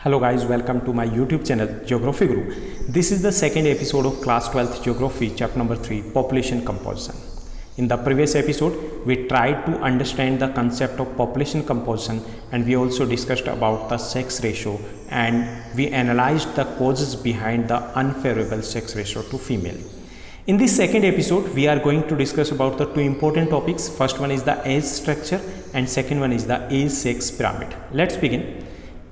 Hello guys, welcome to my YouTube channel Geography Guru. This is the second episode of class 12th Geography chapter number 3 population composition. In the previous episode we tried to understand the concept of population composition and we also discussed about the sex ratio and we analyzed the causes behind the unfavorable sex ratio to female. In this second episode we are going to discuss about the two important topics. First one is the age structure and second one is the age sex pyramid. Let's begin.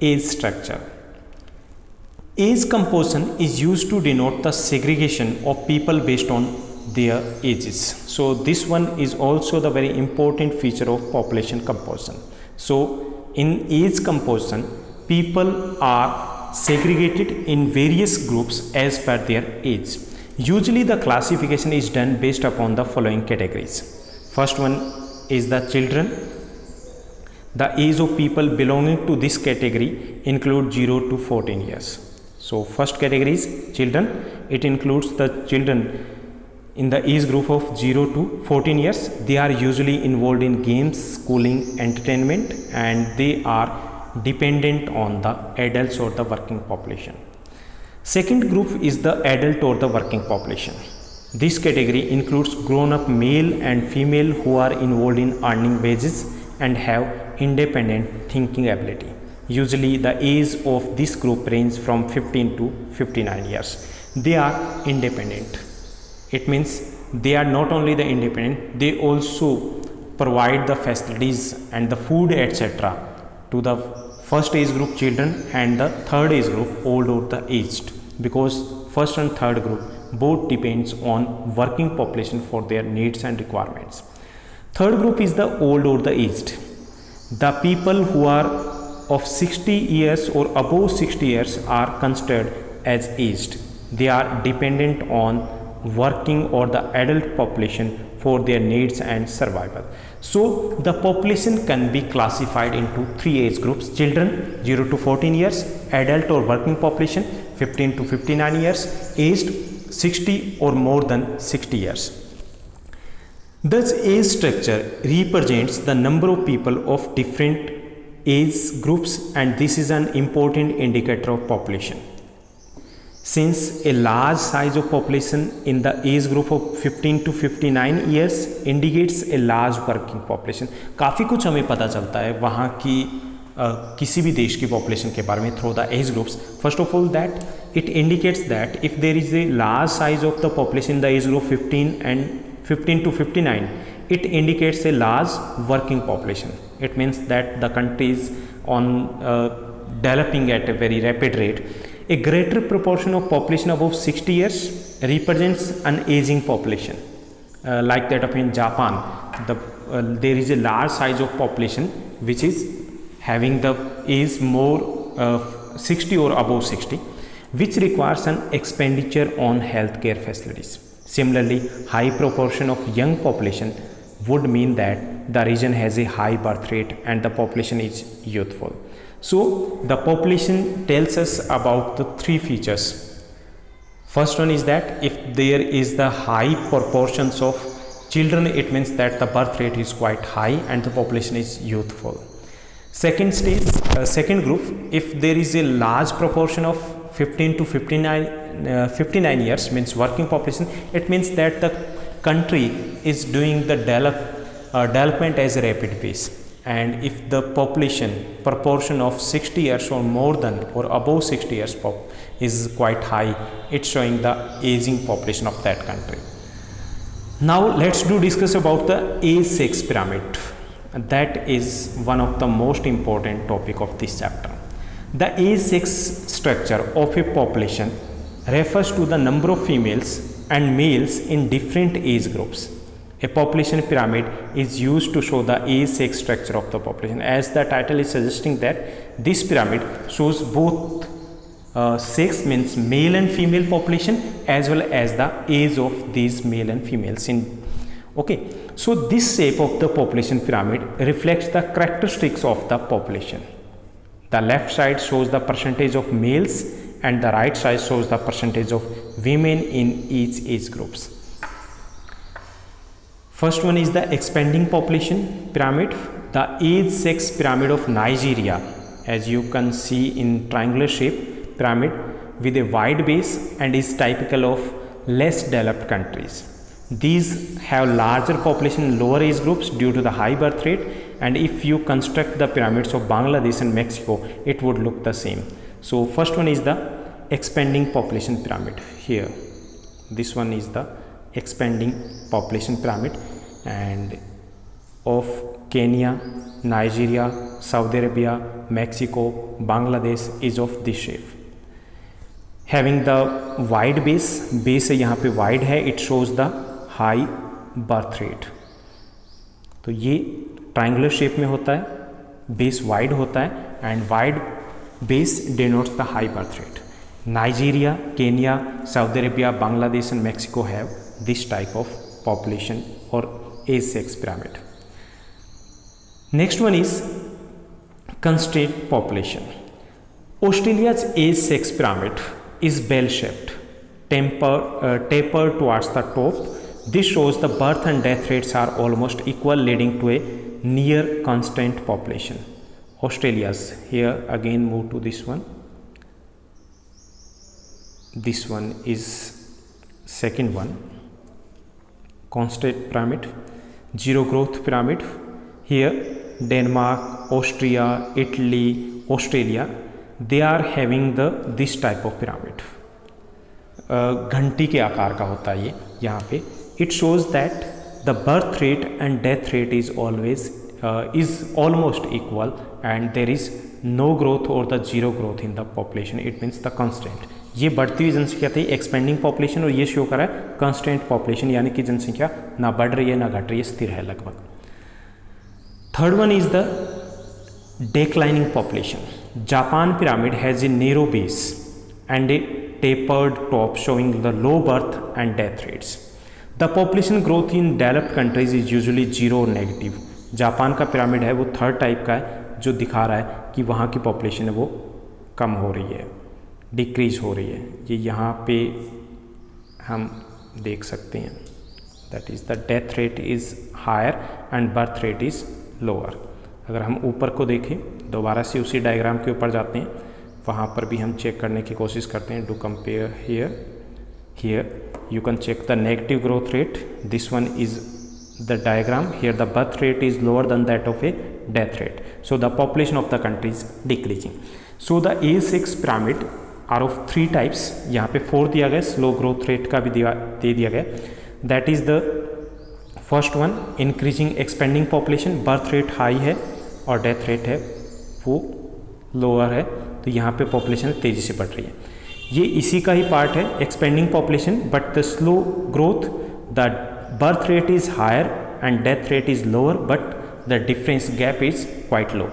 Age structure. Age composition is used to denote the segregation of people based on their ages. So this one is also the very important feature of population composition. So in age composition, people are segregated in various groups as per their age. Usually the classification is done based upon the following categories. First one is the children. The age of people belonging to this category include 0 to 14 years. So first category is children. It includes the children in the age group of 0 to 14 years. They are usually involved in games, schooling, entertainment, and they are dependent on the adults or the working population. Second group is the adult or the working population. This category includes grown-up male and female who are involved in earning wages and have independent thinking ability. Usually the age of this group range from 15 to 59 years. They are independent. It means they are not only the independent, they also provide the facilities and the food etc. to the first age group children and the third age group old or the aged, because first and third group both depends on working population for their needs and requirements. Third group is the old or the aged. The people who are of 60 years or above 60 years are considered as aged. They are dependent on working or the adult population for their needs and survival. So the population can be classified into three age groups: children 0 to 14 years, adult or working population 15 to 59 years, aged 60 or more than 60 years. Thus, age structure represents the number of people of different age groups, and this is an important indicator of population. Since a large size of population in the age group of 15 to 59 years indicates a large working population. काफ़ी कुछ हमें पता चलता है वहाँ की किसी भी देश की पॉपुलेशन के बारे में through the age groups. First of all that it indicates that if there is a large size of the population in the age group 15 to 59, it indicates a large working population. It means that the country is on developing at a very rapid rate. A greater proportion of population above 60 years represents an aging population. Like that of in Japan, there is a large size of population which is having the age more 60 or above 60, which requires an expenditure on healthcare facilities. Similarly, high proportion of young population would mean that the region has a high birth rate and the population is youthful. So the population tells us about the three features. First one is that if there is the high proportions of children, it means that the birth rate is quite high and the population is youthful. Second stage, second group, if there is a large proportion of 15 to 59 years means working population, it means that the country is doing the development as a rapid pace, and if the population proportion of 60 years or more than or above 60 years is quite high, it's showing the aging population of that country. Now let's discuss about the age sex pyramid. That is one of the most important topic of this chapter. The age sex structure of a population refers to the number of females and males in different age groups. A population pyramid is used to show the age sex structure of the population. As the title is suggesting that this pyramid shows both sex means male and female population as well as the age of these male and females in. Okay, so this shape of the population pyramid reflects the characteristics of the population. The left side shows the percentage of males and the right side shows the percentage of women in each age groups. First one is the expanding population pyramid. The age sex pyramid of Nigeria as you can see in triangular shape pyramid with a wide base and is typical of less developed countries. These have larger population in lower age groups due to the high birth rate, and if you construct the pyramids of Bangladesh and Mexico, it would look the same. So first one is the expanding population pyramid. Here this one is the expanding population pyramid, and of Kenya, Nigeria, Saudi Arabia, Mexico, Bangladesh is of this shape, having the wide base है यहाँ पे wide है, it shows the high birth rate. तो ये triangular shape में होता है, base wide होता है, and wide base denotes the high birth rate. Nigeria, Kenya, Saudi Arabia, Bangladesh and Mexico have this type of population or age sex pyramid. Next one is constrained population. Australia's age sex pyramid is bell shaped, tapered towards the top. This shows the birth and death rates are almost equal, leading to a near constant population. Australia's, here again move to this one. This one is second one, constant pyramid, zero growth pyramid. Here Denmark, Austria, Italy, Australia, they are having this type of pyramid. घंटी के आकार का होता है ये यहाँ पे. It shows that the birth rate and death rate is almost equal, and there is no growth or the zero growth in the population. It means the constant. ये बढ़ती हुई जनसंख्या थी एक्सपेंडिंग पॉपुलेशन, और ये शो कर रहा है कांस्टेंट पॉपुलेशन, यानी कि जनसंख्या ना बढ़ रही है ना घट रही है, स्थिर है लगभग. Third one is the declining population. Japan pyramid has a narrow base and a tapered top showing the low birth and death rates. The population growth in developed countries is usually zero or negative. Japan का pyramid है वो third type का है, जो दिखा रहा है कि वहाँ की पॉपुलेशन है वो कम हो रही है, डिक्रीज हो रही है. ये यहाँ पे हम देख सकते हैं, that is the death rate is higher and birth rate is lower. अगर हम ऊपर को देखें, दोबारा से उसी डायग्राम के ऊपर जाते हैं, वहाँ पर भी हम चेक करने की कोशिश करते हैं. Do compare here you can check the negative growth rate. This one is the diagram. Here the birth rate is lower than that of a death rate, so the population of the country is decreasing. So the A6 pyramid are of 3 types. यहाँ पे 4 दिया गया, slow growth rate का भी दे दिया गया. That is the first one, increasing expanding population, birth rate high है और डेथ रेट है वो लोअर है, तो यहाँ पे पॉपुलेशन तेज़ी से बढ़ रही है. ये इसी का ही पार्ट है, expanding population but the slow growth, the birth rate is higher and death rate is lower, but the difference gap is quite low.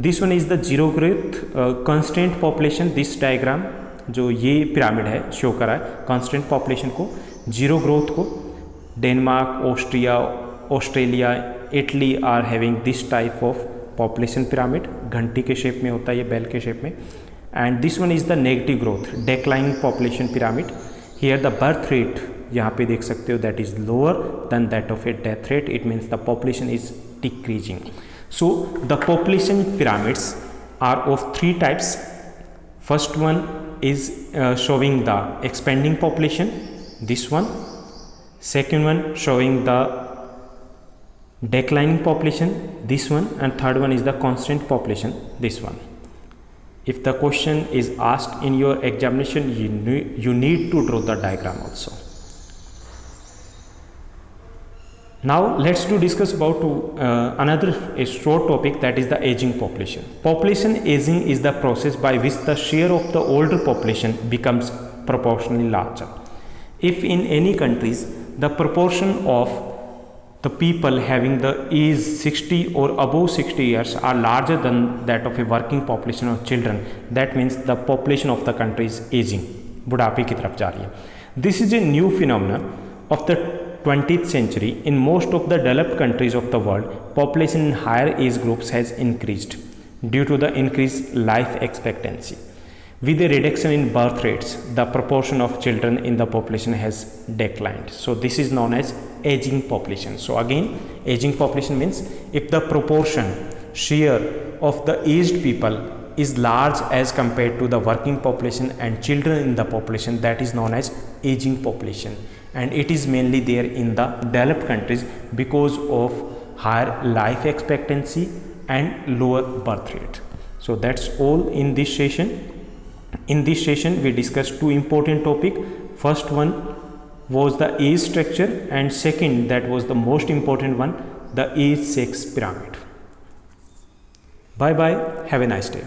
This one is the zero growth constant population. This diagram जो ये pyramid है show करा है constant population को, zero growth को. Denmark, Australia, Italy are having this type of population pyramid. घंटी के shape में होता है ये, बेल के शेप में. And this one is the negative growth declining population pyramid. Here the birth rate यहाँ पे देख सकते हो that is lower than that of a death rate. It means the population is decreasing. So the population pyramids are of 3 types. First one is showing the expanding population, this one. Second one showing the declining population, this one, and third one is the constant population, this one. If the question is asked in your examination, you need to draw the diagram also. Now let's discuss about another short topic, that is the aging population. Population aging is the process by which the share of the older population becomes proportionally larger. If in any countries the proportion of the people having the age 60 or above 60 years are larger than that of a working population of children, that means the population of the country is aging, बुढ़ापे की तरफ जा रही है. This is a new phenomenon of the 20th century. In most of the developed countries of the world, population in higher age groups has increased due to the increased life expectancy. With a reduction in birth rates, the proportion of children in the population has declined. So this is known as aging population. So again, aging population means if the proportion share of the aged people is large as compared to the working population and children in the population, that is known as aging population, and it is mainly there in the developed countries because of higher life expectancy and lower birth rate. So that's all in this session. In this session we discussed two important topics. First one was the age structure, and second, that was the most important one, the age sex pyramid. Bye bye, have a nice day.